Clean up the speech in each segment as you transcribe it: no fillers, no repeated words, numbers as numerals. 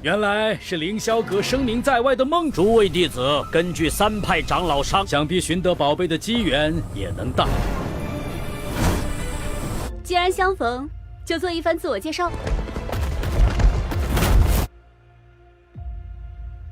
原来是凌霄阁声名在外的梦主。诸位弟子，根据三派长老商，想必寻得宝贝的机缘也能大。既然相逢，就做一番自我介绍。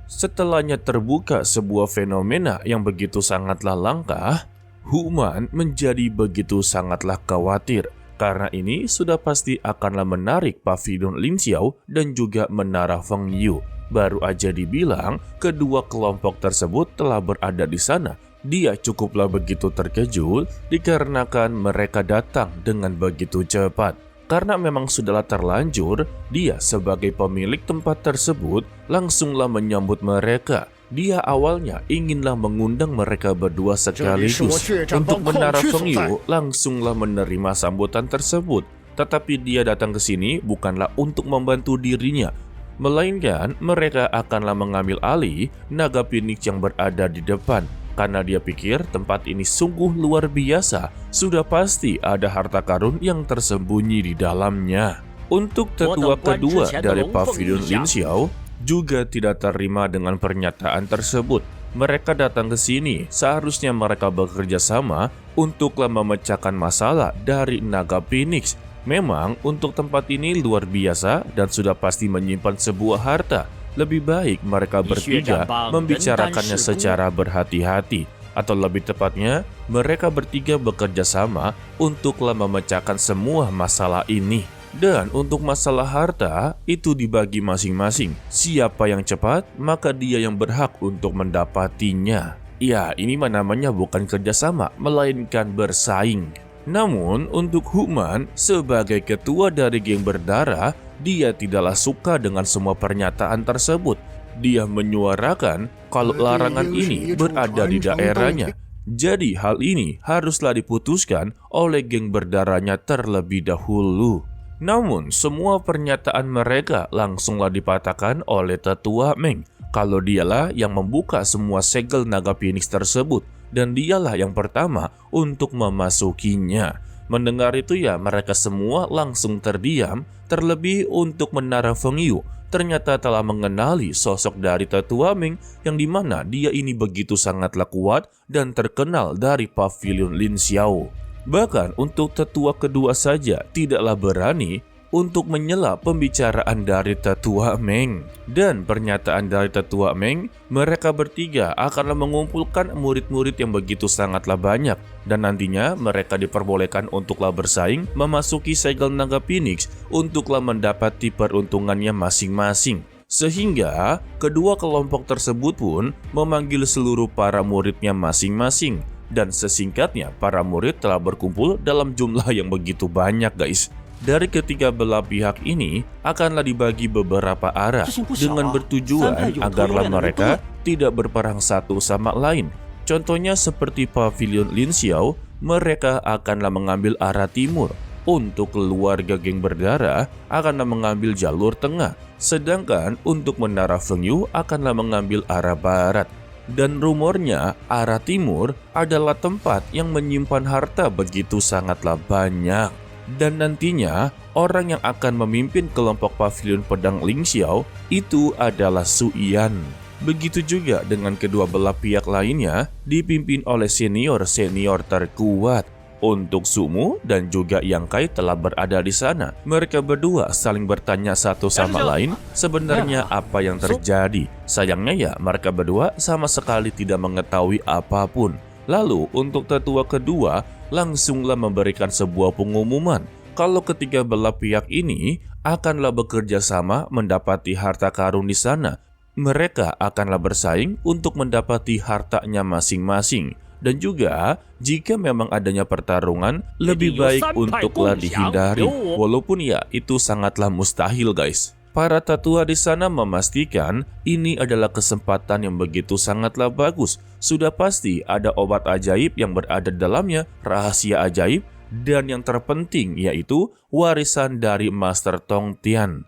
Setelahnya terbuka sebuah fenomena yang begitu sangatlah langka, Human menjadi begitu sangatlah khawatir. Karena ini sudah pasti akanlah menarik Pavilion Lin Xiao dan juga Menara Feng Yu. Baru aja dibilang kedua kelompok tersebut telah berada di sana. Dia cukuplah begitu terkejut dikarenakan mereka datang dengan begitu cepat. Karena memang sudahlah terlanjur, dia sebagai pemilik tempat tersebut langsunglah menyambut mereka. Dia awalnya inginlah mengundang mereka berdua sekaligus. Untuk Menara Feng Yu langsunglah menerima sambutan tersebut. Tetapi dia datang ke sini bukanlah untuk membantu dirinya, melainkan mereka akanlah mengambil alih naga Phoenix yang berada di depan. Karena dia pikir tempat ini sungguh luar biasa, sudah pasti ada harta karun yang tersembunyi di dalamnya. Untuk tetua kedua dari Pavilion Lin Xiao juga tidak terima dengan pernyataan tersebut. Mereka datang ke sini, seharusnya mereka bekerja sama untuklah memecahkan masalah dari naga Phoenix. Memang untuk tempat ini luar biasa dan sudah pasti menyimpan sebuah harta. Lebih baik mereka bertiga membicarakannya secara berhati-hati. Atau lebih tepatnya, mereka bertiga bekerja sama untuklah memecahkan semua masalah ini. Dan untuk masalah harta, itu dibagi masing-masing. Siapa yang cepat, maka dia yang berhak untuk mendapatinya. Ya, ini namanya bukan kerjasama, melainkan bersaing. Namun, untuk Human, sebagai ketua dari geng berdarah, dia tidaklah suka dengan semua pernyataan tersebut. Dia menyuarakan kalau larangan ini berada di daerahnya. Jadi hal ini haruslah diputuskan oleh geng berdarahnya terlebih dahulu. Namun semua pernyataan mereka langsunglah dipatahkan oleh tetua Meng. Kalau dialah yang membuka semua segel naga Phoenix tersebut dan dialah yang pertama untuk memasukinya. Mendengar itu ya mereka semua langsung terdiam, terlebih untuk Menara Feng Yu. Ternyata telah mengenali sosok dari tetua Ming yang dimana dia ini begitu sangatlah kuat dan terkenal dari Pavilion Lin Xiao. Bahkan untuk tetua kedua saja tidaklah berani untuk menyela pembicaraan dari tetua Meng. Dan pernyataan dari tetua Meng, mereka bertiga akanlah mengumpulkan murid-murid yang begitu sangatlah banyak. Dan nantinya mereka diperbolehkan untuklah bersaing memasuki segel naga Phoenix untuklah mendapati peruntungannya masing-masing. Sehingga kedua kelompok tersebut pun memanggil seluruh para muridnya masing-masing. Dan sesingkatnya para murid telah berkumpul dalam jumlah yang begitu banyak guys. Dari ketiga belah pihak ini akanlah dibagi beberapa arah dengan bertujuan agarlah mereka tidak berperang satu sama lain. Contohnya seperti Pavilion Lin Xiao, mereka akanlah mengambil arah timur. Untuk keluarga geng berdarah akanlah mengambil jalur tengah. Sedangkan untuk Menara Feng Yu akanlah mengambil arah barat. Dan rumornya arah timur adalah tempat yang menyimpan harta begitu sangatlah banyak. Dan nantinya orang yang akan memimpin kelompok Pavilion Pedang Lin Xiao itu adalah Su Yan. Begitu juga dengan kedua belah pihak lainnya dipimpin oleh senior-senior terkuat. Untuk Sumu dan juga Yang Kai telah berada di sana. Mereka berdua saling bertanya satu sama lain sebenarnya apa yang terjadi. Sayangnya ya mereka berdua sama sekali tidak mengetahui apapun. Lalu untuk tetua kedua langsunglah memberikan sebuah pengumuman kalau ketiga belah pihak ini akanlah bekerja sama mendapati harta karun di sana. Mereka akanlah bersaing untuk mendapati hartanya masing-masing. Dan juga jika memang adanya pertarungan lebih baik untuklah dihindari. Walaupun ya itu sangatlah mustahil guys. Para tetua di sana memastikan ini adalah kesempatan yang begitu sangatlah bagus. Sudah pasti ada obat ajaib yang berada di dalamnya, rahasia ajaib, dan yang terpenting yaitu warisan dari Master Tong Tian.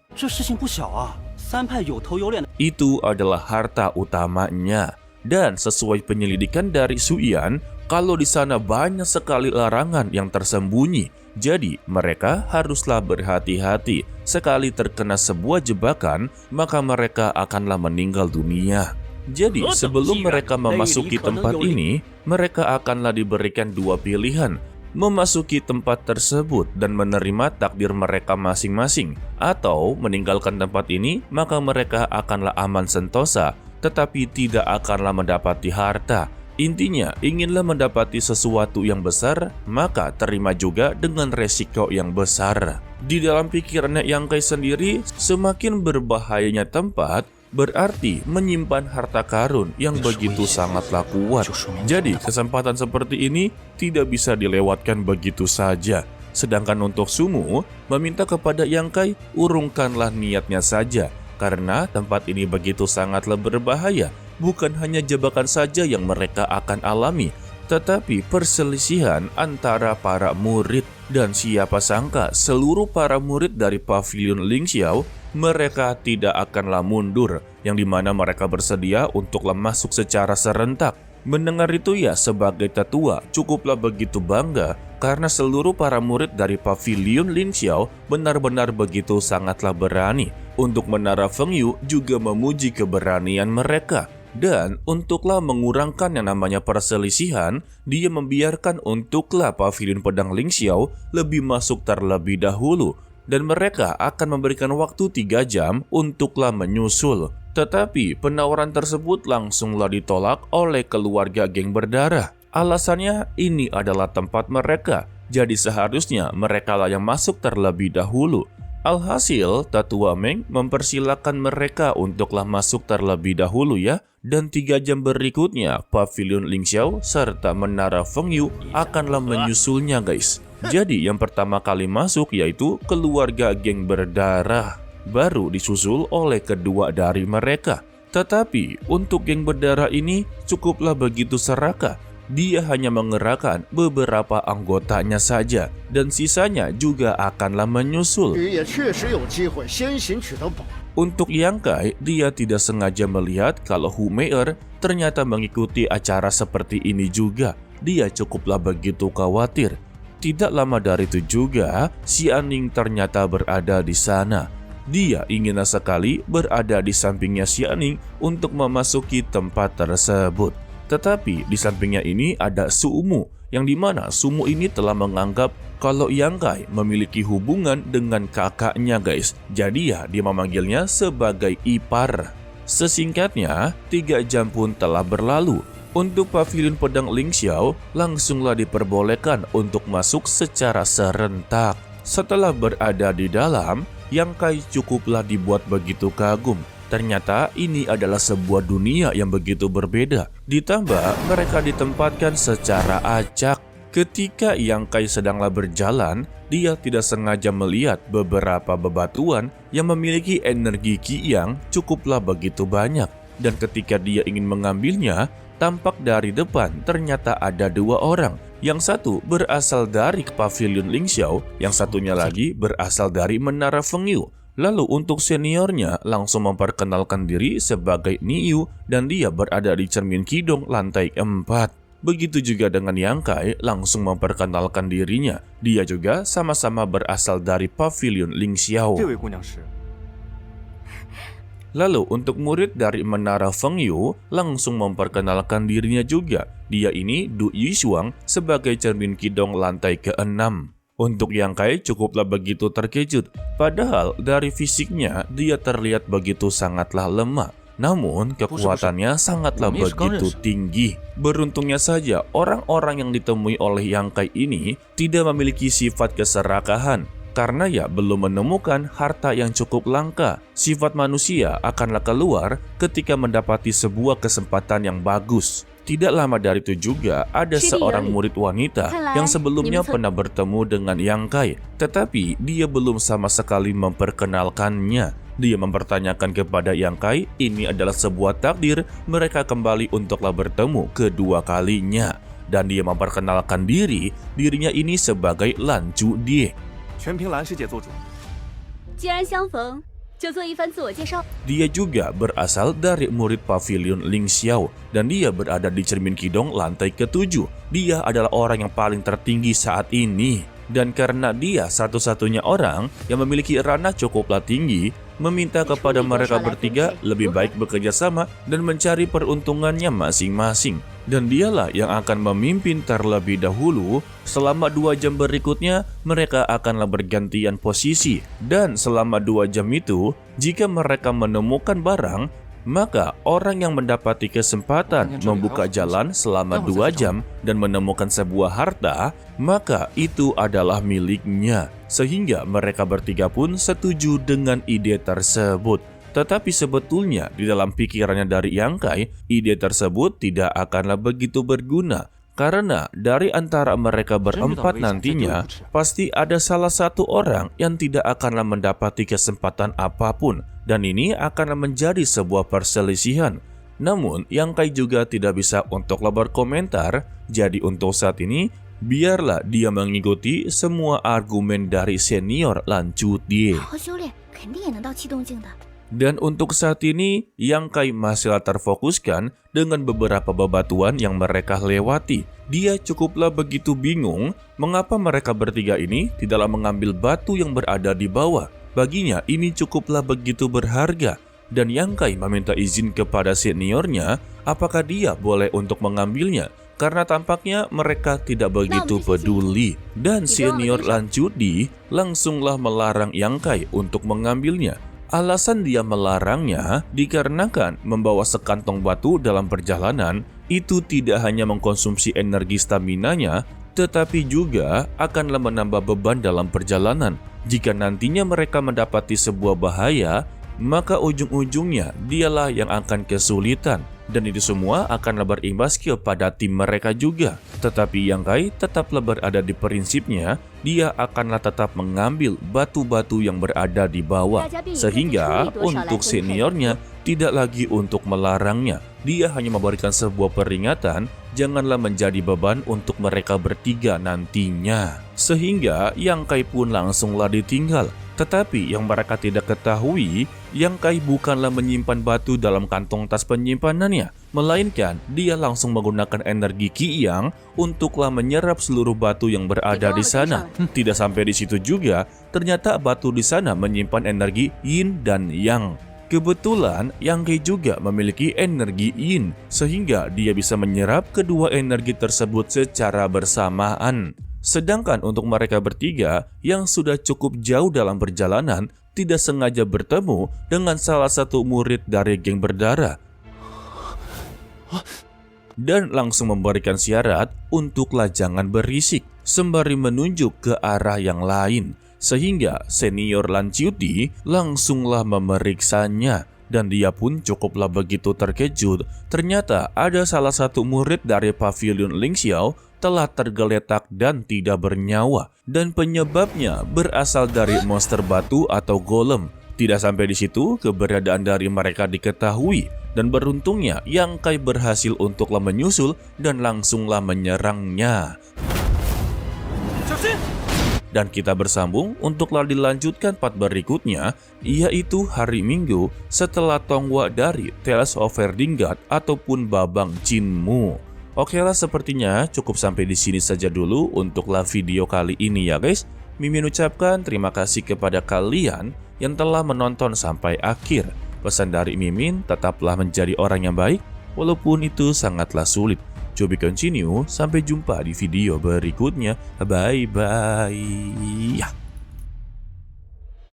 Itu adalah harta utamanya. Dan sesuai penyelidikan dari Su Yan, kalau di sana banyak sekali larangan yang tersembunyi Jadi mereka haruslah berhati-hati. Sekali terkena sebuah jebakan, maka mereka akanlah meninggal dunia. Jadi sebelum mereka memasuki tempat ini, mereka akanlah diberikan dua pilihan. Memasuki tempat tersebut dan menerima takdir mereka masing-masing, atau meninggalkan tempat ini, maka mereka akanlah aman sentosa, tetapi tidak akanlah mendapati harta. Intinya, inginlah mendapati sesuatu yang besar, maka terima juga dengan resiko yang besar. Di dalam pikirannya Yang Kai sendiri, semakin berbahayanya tempat, berarti menyimpan harta karun yang begitu sangatlah kuat. Jadi kesempatan seperti ini tidak bisa dilewatkan begitu saja. Sedangkan untuk Sumu meminta kepada Yang Kai, urungkanlah niatnya saja, karena tempat ini begitu sangatlah berbahaya. Bukan hanya jebakan saja yang mereka akan alami, tetapi perselisihan antara para murid. Dan siapa sangka seluruh para murid dari pavilion Lingxiao, mereka tidak akanlah mundur, yang dimana mereka bersedia untuklah masuk secara serentak. Mendengar itu ya, sebagai tetua cukuplah begitu bangga, karena seluruh para murid dari pavilion Lingxiao benar-benar begitu sangatlah berani. Untuk Menara Fengyu juga memuji keberanian mereka. Dan untuklah mengurangkan yang namanya perselisihan, dia membiarkan untuklah pavilion pedang Lingxiao lebih masuk terlebih dahulu. Dan mereka akan memberikan waktu 3 jam untuklah menyusul. Tetapi penawaran tersebut langsunglah ditolak oleh keluarga geng berdarah. Alasannya ini adalah tempat mereka, jadi seharusnya mereka lah yang masuk terlebih dahulu. Alhasil, Tetua Meng mempersilahkan mereka untuklah masuk terlebih dahulu ya. Dan 3 jam berikutnya, pavilion Lingxiao serta Menara Fengyu akanlah menyusulnya guys. Jadi yang pertama kali masuk yaitu keluarga geng berdarah, baru disusul oleh kedua dari mereka. Tetapi untuk geng berdarah ini cukuplah begitu serakah. Dia hanya mengerahkan beberapa anggotanya saja, dan sisanya juga akanlah menyusul. Untuk Yang Kai, dia tidak sengaja melihat kalau Hu Mei'er ternyata mengikuti acara seperti ini juga. Dia cukuplah begitu khawatir. Tidak lama dari itu juga, Xian Ning ternyata berada di sana. Dia ingin sekali berada di sampingnya Xian Ning untuk memasuki tempat tersebut. Tetapi di sampingnya ini ada Sumu, yang dimana Sumu ini telah menganggap kalau Yang Kai memiliki hubungan dengan kakaknya guys. Jadi ya dia memanggilnya sebagai ipar. Sesingkatnya 3 jam pun telah berlalu. Untuk pavilion pedang Lingxiao langsunglah diperbolehkan untuk masuk secara serentak. Setelah berada di dalam, Yang Kai cukuplah dibuat begitu kagum. Ternyata ini adalah sebuah dunia yang begitu berbeda. Ditambah mereka ditempatkan secara acak. Ketika Yang Kai sedanglah berjalan, dia tidak sengaja melihat beberapa bebatuan yang memiliki energi Qi yang cukuplah begitu banyak. Dan ketika dia ingin mengambilnya, tampak dari depan ternyata ada 2 orang. Yang satu berasal dari pavilion Lingxiao, yang satunya lagi berasal dari Menara Fengyu. Lalu untuk seniornya langsung memperkenalkan diri sebagai Niyu dan dia berada di cermin Kidong lantai 4. Begitu juga dengan Yang Kai langsung memperkenalkan dirinya. Dia juga sama-sama berasal dari pavilion Lingxiao. Lalu untuk murid dari Menara Fengyu langsung memperkenalkan dirinya juga. Dia ini Du Yishuang sebagai cermin Kidong lantai ke-6. Untuk Yang Kai cukuplah begitu terkejut, padahal dari fisiknya dia terlihat begitu sangatlah lemah. Namun kekuatannya sangatlah begitu tinggi. Beruntungnya saja orang-orang yang ditemui oleh Yang Kai ini tidak memiliki sifat keserakahan. Karena ya belum menemukan harta yang cukup langka. Sifat manusia akanlah keluar ketika mendapati sebuah kesempatan yang bagus. Tidak lama dari itu juga ada seorang murid wanita yang sebelumnya pernah bertemu dengan Yang Kai, tetapi dia belum sama sekali memperkenalkannya. Dia mempertanyakan kepada Yang Kai, ini adalah sebuah takdir mereka kembali untuklah bertemu kedua kalinya. Dan dia memperkenalkan dirinya ini sebagai Lan Chu Die. Dia juga berasal dari murid pavilion Lingxiao dan dia berada di cermin Kidong lantai ke-7. Dia adalah orang yang paling tertinggi saat ini. Dan karena dia satu-satunya orang yang memiliki ranah cukuplah tinggi, meminta kepada mereka bertiga lebih baik bekerja sama dan mencari peruntungannya masing-masing. Dan dialah yang akan memimpin terlebih dahulu. Selama 2 jam berikutnya, mereka akanlah bergantian posisi. Dan selama 2 jam itu, jika mereka menemukan barang, maka orang yang mendapati kesempatan membuka jalan selama 2 jam dan menemukan sebuah harta, maka itu adalah miliknya. Sehingga mereka bertiga pun setuju dengan ide tersebut. Tetapi sebetulnya di dalam pikirannya dari Yang Kai, ide tersebut tidak akanlah begitu berguna. Karena dari antara mereka berempat nantinya, pasti ada salah satu orang yang tidak akanlah mendapati kesempatan apapun. Dan ini akan menjadi sebuah perselisihan. Namun, Yang Kai juga tidak bisa untuklah berkomentar. Jadi untuk saat ini, biarlah dia mengikuti semua argumen dari senior Lan Chutie. Dan untuk saat ini, Yang Kai masihlah terfokuskan dengan beberapa bebatuan yang mereka lewati. Dia cukuplah begitu bingung mengapa mereka bertiga ini tidaklah mengambil batu yang berada di bawah. Baginya ini cukuplah begitu berharga. Dan Yang Kai meminta izin kepada seniornya apakah dia boleh untuk mengambilnya. Karena tampaknya mereka tidak begitu peduli. Dan senior Lan Chutie langsunglah melarang Yang Kai untuk mengambilnya. Alasan dia melarangnya dikarenakan membawa sekantong batu dalam perjalanan itu tidak hanya mengkonsumsi energi staminanya, tetapi juga akanlah menambah beban dalam perjalanan. Jika nantinya mereka mendapati sebuah bahaya, maka ujung-ujungnya dialah yang akan kesulitan. Dan itu semua akanlah berimbas kepada tim mereka juga. Tetapi Yang Kai tetaplah berada di prinsipnya, dia akanlah tetap mengambil batu-batu yang berada di bawah. Sehingga untuk seniornya tidak lagi untuk melarangnya. Dia hanya memberikan sebuah peringatan, janganlah menjadi beban untuk mereka bertiga nantinya. Sehingga Yang Kai pun langsunglah ditinggal. Tetapi yang mereka tidak ketahui, Yang Kai bukanlah menyimpan batu dalam kantong tas penyimpanannya, melainkan dia langsung menggunakan energi Qi Yang untuklah menyerap seluruh batu yang berada di sana. Tidak sampai di situ juga, ternyata batu di sana menyimpan energi Yin dan Yang. Kebetulan Yang Kai juga memiliki energi Yin, sehingga dia bisa menyerap kedua energi tersebut secara bersamaan. Sedangkan untuk mereka bertiga yang sudah cukup jauh dalam perjalanan, tidak sengaja bertemu dengan salah satu murid dari geng berdarah. Dan langsung memberikan syarat untuklah jangan berisik, sembari menunjuk ke arah yang lain. Sehingga senior Lan Chutie langsunglah memeriksanya. Dan dia pun cukuplah begitu terkejut. Ternyata ada salah satu murid dari pavilion Ling Xiao telah tergeletak dan tidak bernyawa. Dan penyebabnya berasal dari monster batu atau golem. Tidak sampai di situ, keberadaan dari mereka diketahui. Dan beruntungnya Yang Kai berhasil untuklah menyusul dan langsunglah menyerangnya. Dan kita bersambung untuklah dilanjutkan part berikutnya, yaitu hari Minggu setelah Tonghua dari Tales of Verdingard ataupun Babang Jinmu. Oke lah, sepertinya cukup sampai di sini saja dulu untuklah video kali ini ya guys. Mimin ucapkan terima kasih kepada kalian yang telah menonton sampai akhir. Pesan dari Mimin, tetaplah menjadi orang yang baik walaupun itu sangatlah sulit. To be continue, sampai jumpa di video berikutnya. Bye bye.